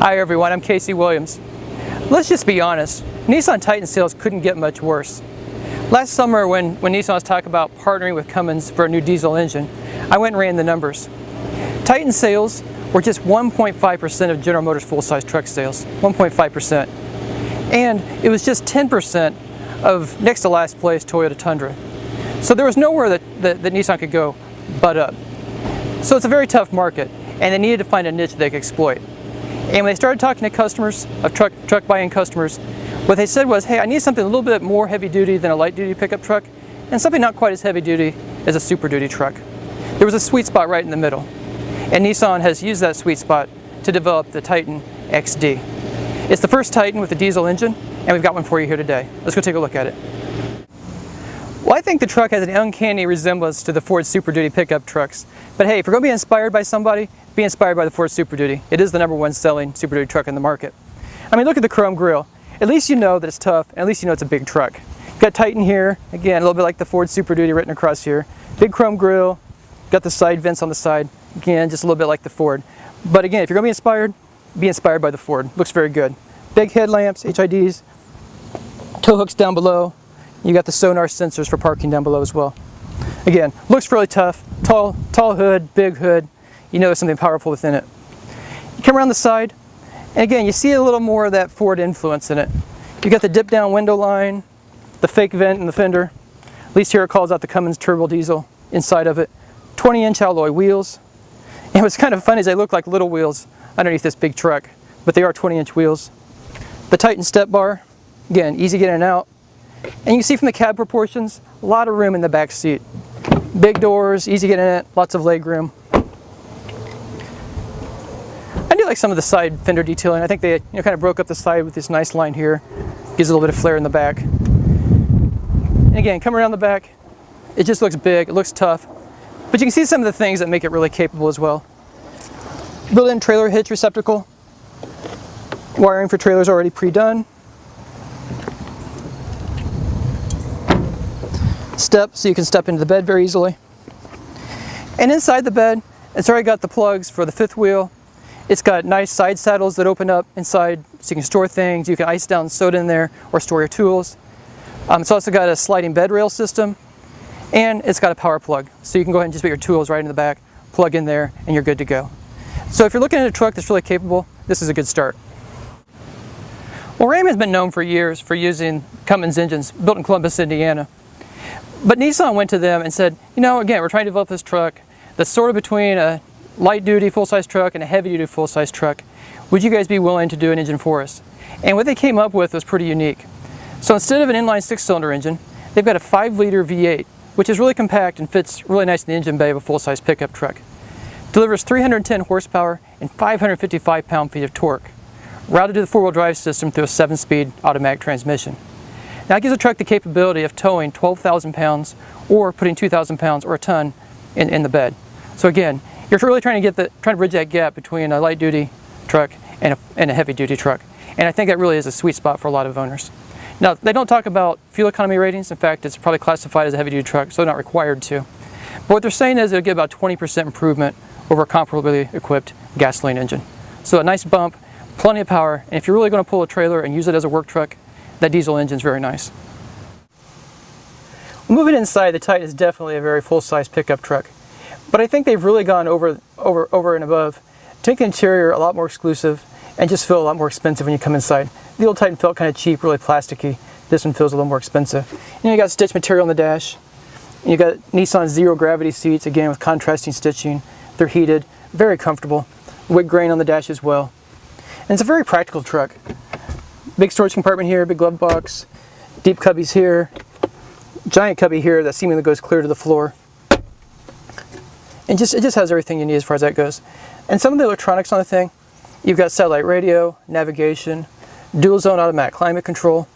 Hi everyone, I'm Casey Williams. Let's just be honest, Nissan Titan sales couldn't get much worse. Last summer when Nissan was talking about partnering with Cummins for a new diesel engine, I went and ran the numbers. Titan sales were just 1.5% of General Motors full-size truck sales, 1.5%. And it was just 10% of next to last place Toyota Tundra. So there was nowhere that Nissan could go but up. So it's a very tough market, and they needed to find a niche they could exploit. And when they started talking to customers, of truck buying customers, what they said was, hey, I need something a little bit more heavy duty than a light duty pickup truck, and something not quite as heavy duty as a super duty truck. There was a sweet spot right in the middle. And Nissan has used that sweet spot to develop the Titan XD. It's the first Titan with a diesel engine, and we've got one for you here today. Let's go take a look at it. Well, I think the truck has an uncanny resemblance to the Ford Super Duty pickup trucks. But hey, if you're going to be inspired by somebody, be inspired by the Ford Super Duty. It is the #1 selling Super Duty truck in the market. I mean, look at the chrome grille. At least you know that it's tough, and at least you know it's a big truck. You've got Titan here, again, a little bit like the Ford Super Duty written across here. Big chrome grille, got the side vents on the side. Again, just a little bit like the Ford. But again, if you're going to be inspired by the Ford. Looks very good. Big headlamps, HIDs, tow hooks down below. You got the sonar sensors for parking down below as well. Again, looks really tough. Tall hood, big hood. You know there's something powerful within it. You come around the side, and again, you see a little more of that Ford influence in it. You got the dip down window line, the fake vent in the fender. At least here it calls out the Cummins turbo diesel inside of it. 20-inch alloy wheels. And what's kind of funny is they look like little wheels underneath this big truck, but they are 20-inch wheels. The Titan step bar, again, easy getting in and out. And you can see from the cab proportions, a lot of room in the back seat. Big doors, easy getting in it, lots of leg room. I do like some of the side fender detailing. I think they kind of broke up the side with this nice line here. Gives a little bit of flair in the back. And again, come around the back, it just looks big, it looks tough. But you can see some of the things that make it really capable as well. Built-in trailer hitch receptacle. Wiring for trailers already pre-done. Step, so you can step into the bed very easily. And inside the bed, it's already got the plugs for the fifth wheel. It's got nice side saddles that open up inside so you can store things. You can ice down soda in there or store your tools. It's also got a sliding bed rail system, and it's got a power plug. So you can go ahead and just put your tools right in the back, plug in there, and you're good to go. So if you're looking at a truck that's really capable, this is a good start. Well, Ram has been known for years for using Cummins engines built in Columbus, Indiana. But Nissan went to them and said, you know, again, we're trying to develop this truck that's sort of between a light-duty full-size truck and a heavy-duty full-size truck. Would you guys be willing to do an engine for us? And what they came up with was pretty unique. So instead of an inline 6-cylinder engine, they've got a 5-liter V8, which is really compact and fits really nice in the engine bay of a full-size pickup truck. Delivers 310 horsepower and 555 pound-feet of torque, routed to the 4-wheel drive system through a 7-speed automatic transmission. Now it gives a truck the capability of towing 12,000 pounds or putting 2,000 pounds or a ton in the bed. So again, you're really trying to bridge that gap between a light-duty truck and a heavy-duty truck. And I think that really is a sweet spot for a lot of owners. Now, they don't talk about fuel economy ratings. In fact, it's probably classified as a heavy-duty truck, so they're not required to. But what they're saying is it'll get about 20% improvement over a comparably equipped gasoline engine. So a nice bump, plenty of power, and if you're really going to pull a trailer and use it as a work truck, that diesel engine is very nice. Well, moving inside, the Titan is definitely a very full-size pickup truck. But I think they've really gone over and above to make the interior a lot more exclusive and just feel a lot more expensive when you come inside. The old Titan felt kind of cheap, really plasticky. This one feels a little more expensive. You got stitch material on the dash. You got Nissan zero gravity seats, again with contrasting stitching. They're heated, very comfortable. Wood grain on the dash as well. And it's a very practical truck. Big storage compartment here, big glove box, deep cubbies here, giant cubby here that seemingly goes clear to the floor. And it just has everything you need as far as that goes. And some of the electronics on the thing, you've got satellite radio, navigation, dual zone automatic climate control.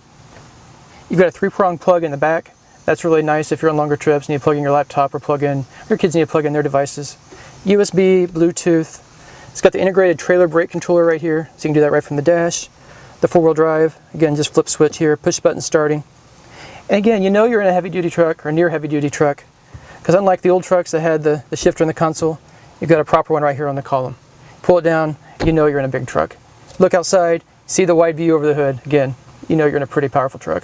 You've got a 3-prong plug in the back. That's really nice if you're on longer trips and you plug in your laptop or your kids need to plug in their devices. USB, Bluetooth. It's got the integrated trailer brake controller right here, so you can do that right from the dash. The 4-wheel drive, again, just flip switch here, push button starting. And again, you know you're in a heavy-duty truck or near heavy-duty truck, because unlike the old trucks that had the shifter in the console, you've got a proper one right here on the column. Pull it down, you know you're in a big truck. Look outside, see the wide view over the hood. Again, you know you're in a pretty powerful truck.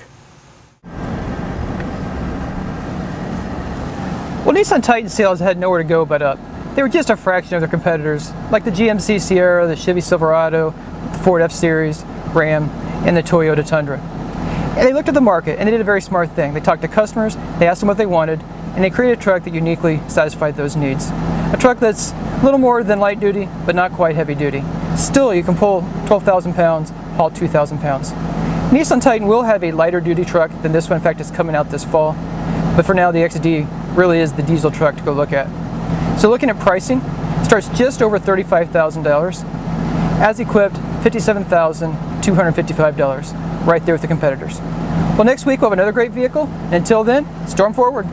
Well, Nissan Titan sales had nowhere to go but up. They were just a fraction of their competitors, like the GMC Sierra, the Chevy Silverado, the Ford F-Series, Ram, and the Toyota Tundra. And they looked at the market, and they did a very smart thing. They talked to customers, they asked them what they wanted, and they created a truck that uniquely satisfied those needs. A truck that's a little more than light duty, but not quite heavy duty. Still, you can pull 12,000 pounds, haul 2,000 pounds. Nissan Titan will have a lighter duty truck than this one. In fact, it's coming out this fall. But for now, the XD really is the diesel truck to go look at. So looking at pricing, it starts just over $35,000. As equipped, $57,255, right there with the competitors. Well, next week we'll have another great vehicle. Until then, storm forward.